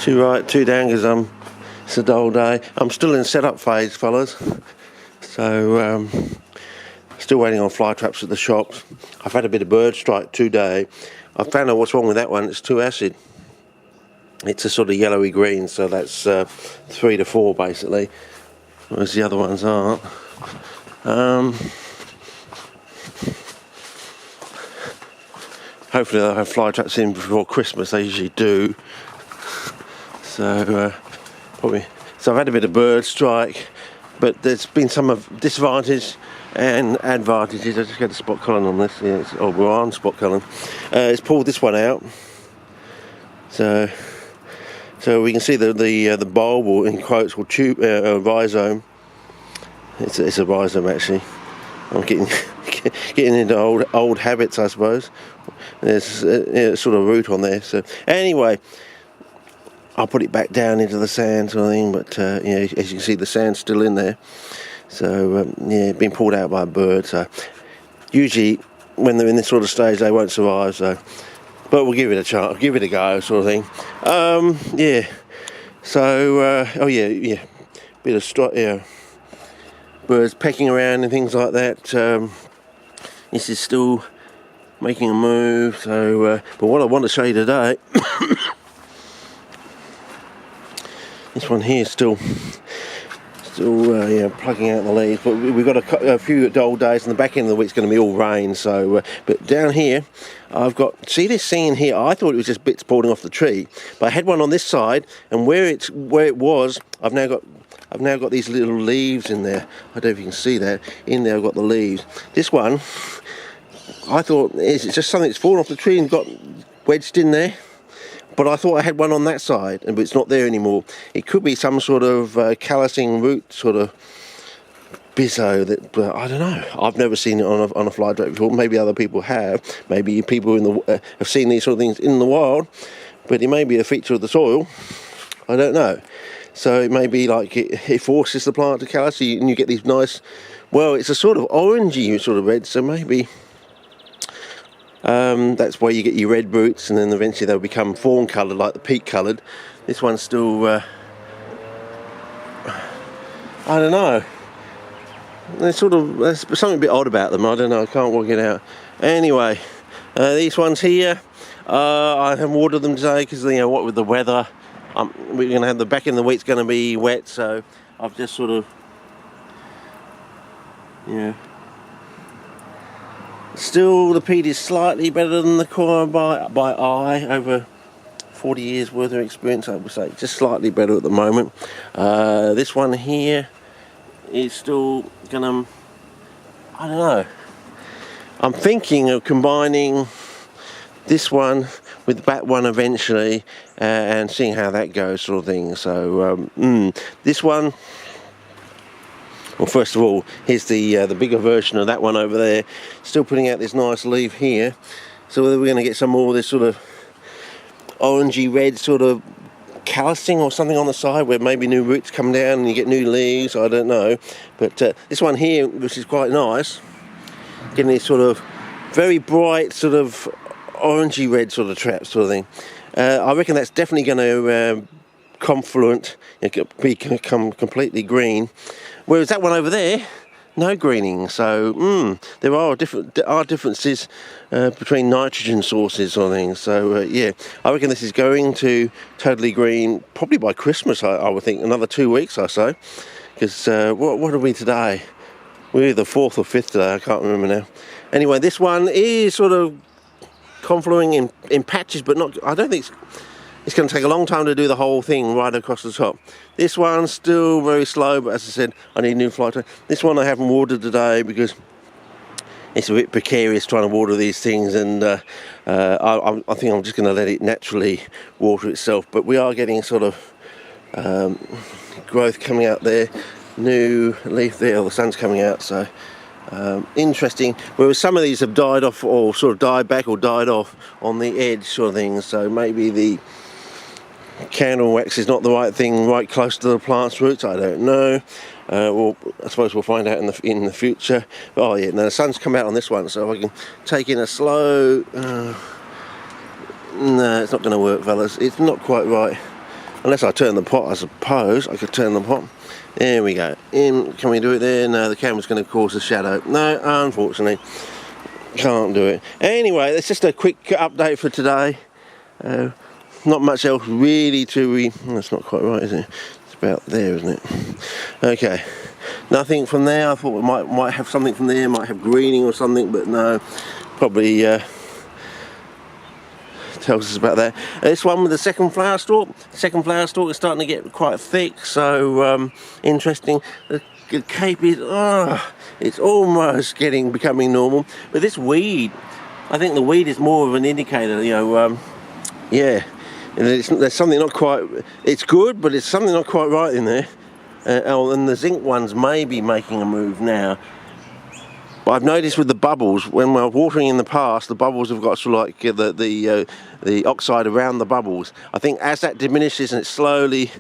Two right, two down, because it's a dull day. I'm still in setup phase, fellas. So still waiting on fly traps at the shops. I've had a bit of bird strike today. I found out what's wrong with that one. It's too acid. It's a sort of yellowy green, so that's 3 to 4 basically, whereas the other ones aren't. Hopefully they'll have fly traps in before Christmas. They usually do. So probably. So I've had a bit of bird strike, but there's been some disadvantage and advantages. I just got a spot culling on this. Yeah, we're on spot culling. It's pulled this one out. So we can see the bulb, or in quotes, or tube rhizome. It's a rhizome actually. I'm getting into old habits, I suppose. There's a sort of root on there. So anyway, I'll put it back down into the sand sort of thing. But as you can see, the sand's still in there. So been pulled out by a bird. So usually when they're in this sort of stage, they won't survive. So, but we'll give it a chance, give it a go, sort of thing. So bit of birds pecking around and things like that. This is still making a move. So, but what I want to show you today, this one here is still plugging out the leaves. But we've got a few dull days, and the back end of the week's going to be all rain. So, but down here, I've got, see this thing in here. I thought it was just bits falling off the tree, but I had one on this side, and where it was, I've now got these little leaves in there. I don't know if you can see that. In there I've got the leaves. This one, I thought it's just something that's fallen off the tree and got wedged in there. But I thought I had one on that side, but it's not there anymore. It could be some sort of callousing root sort of bizzo that, I don't know. I've never seen it on a fly trap before. Maybe other people have. Maybe people have seen these sort of things in the wild, but it may be a feature of the soil. I don't know. So it may be like it forces the plant to callus, and you get these nice, well, it's a sort of orangey sort of red, so maybe that's why you get your red roots, and then eventually they'll become fawn coloured, like the peat coloured. This one's still, I don't know. There's something a bit odd about them. I don't know. I can't work it out. Anyway, these ones here, I haven't watered them today because what with the weather. We're going to have the back end of the week's going to be wet, so I've just sort of, Still, the peat is slightly better than the coir by eye. Over 40 years worth of experience, I would say, just slightly better at the moment. This one here is still going to, I don't know. I'm thinking of combining this one with that one eventually, and seeing how that goes, sort of thing. So this one, well, first of all, here's the bigger version of that one over there, still putting out this nice leaf here. So whether we're going to get some more of this sort of orangey red sort of callousing or something on the side, where maybe new roots come down and you get new leaves, I don't know. But this one here, which is quite nice, getting this sort of very bright sort of orangey red sort of trap sort of thing. I reckon that's definitely going to confluent, become completely green, whereas that one over there, no greening. So there are differences between nitrogen sources sort of things. So I reckon this is going to totally green probably by Christmas. I would think another 2 weeks or so, because what are we today? We're the 4th or 5th today, I can't remember now. Anyway, this one is sort of confluing in patches, but not. I don't think it's going to take a long time to do the whole thing right across the top. This one's still very slow, but as I said, I need a new fly trap. This one I haven't watered today because it's a bit precarious trying to water these things, and I think I'm just going to let it naturally water itself. But we are getting sort of growth coming out there, new leaf there, the sun's coming out, so interesting. Whereas some of these have died off, or sort of died back or died off on the edge sort of thing, so maybe the candle wax is not the right thing right close to the plant's roots, I don't know. Well, I suppose we'll find out in the future. But, now the sun's come out on this one, so if I can take in a slow no, it's not going to work, fellas. It's not quite right. unless I turn the pot, I suppose. I could turn the pot. There we go. Can we do it there? No, the camera's going to cause a shadow. No, unfortunately, can't do it. Anyway, it's just a quick update for today. Not much else really to that's not quite right, is it? It's about there, isn't it? Okay. Nothing from there. I thought we might have something from there, might have greening or something, but no. Probably tells us about that. This one with the second flower stalk. Second flower stalk is starting to get quite thick, so interesting. The cape is, it's almost becoming normal. But this weed, I think the weed is more of an indicator, you know, yeah. There's something not quite, it's good, but it's something not quite right in there. And the zinc ones may be making a move now. But I've noticed with the bubbles, when we're watering in the past, the bubbles have got sort of like the oxide around the bubbles. I think as that diminishes and it slowly,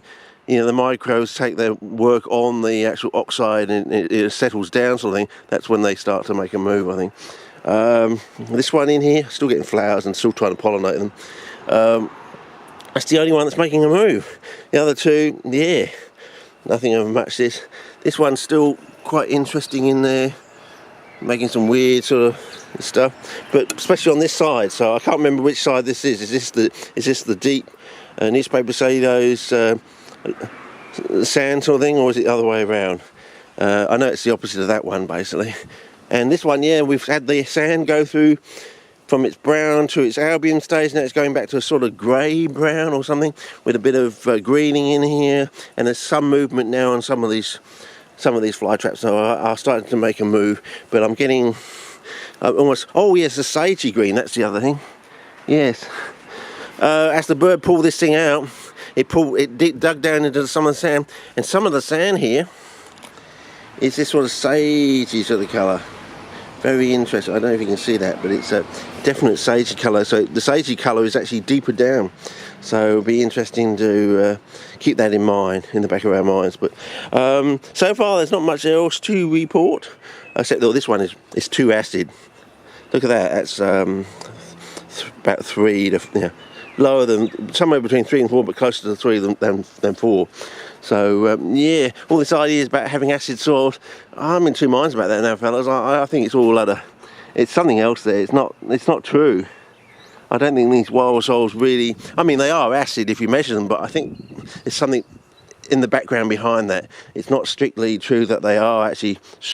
you know, the microbes take their work on the actual oxide and it settles down sort of thing, that's when they start to make a move, I think. This one in here, still getting flowers and still trying to pollinate them. That's the only one that's making a move. The other two, yeah, nothing of much. This one's still quite interesting in there, making some weird sort of stuff, but especially on this side. So I can't remember which side this is. Is this the deep newspaper cellulose sand sort of thing, or is it the other way around? I know it's the opposite of that one basically. And this one, yeah, we've had the sand go through from its brown to its Albion stage. Now it's going back to a sort of grey brown or something, with a bit of greening in here, and there's some movement now on some of these fly traps. So are starting to make a move, but I'm getting almost, oh yes, the sagey green, that's the other thing. Yes, as the bird pulled this thing out, it dug down into some of the sand, and some of the sand here is this sort of sagey sort of colour. Very interesting. I don't know if you can see that, but it's a definite sagey colour. So the sagey colour is actually deeper down. So it'll be interesting to keep that in mind, in the back of our minds. But so far there's not much else to report, except that this one is too acid. Look at that. That's about 3 to, yeah, lower than, somewhere between 3 and 4, but closer to 3 than 4. So yeah, all this ideas about having acid soils, I'm in two minds about that now, fellas. I think it's all it's something else there. It's not true. I don't think these wild soils really, I mean, they are acid if you measure them, but I think there's something in the background behind that. It's not strictly true that they are actually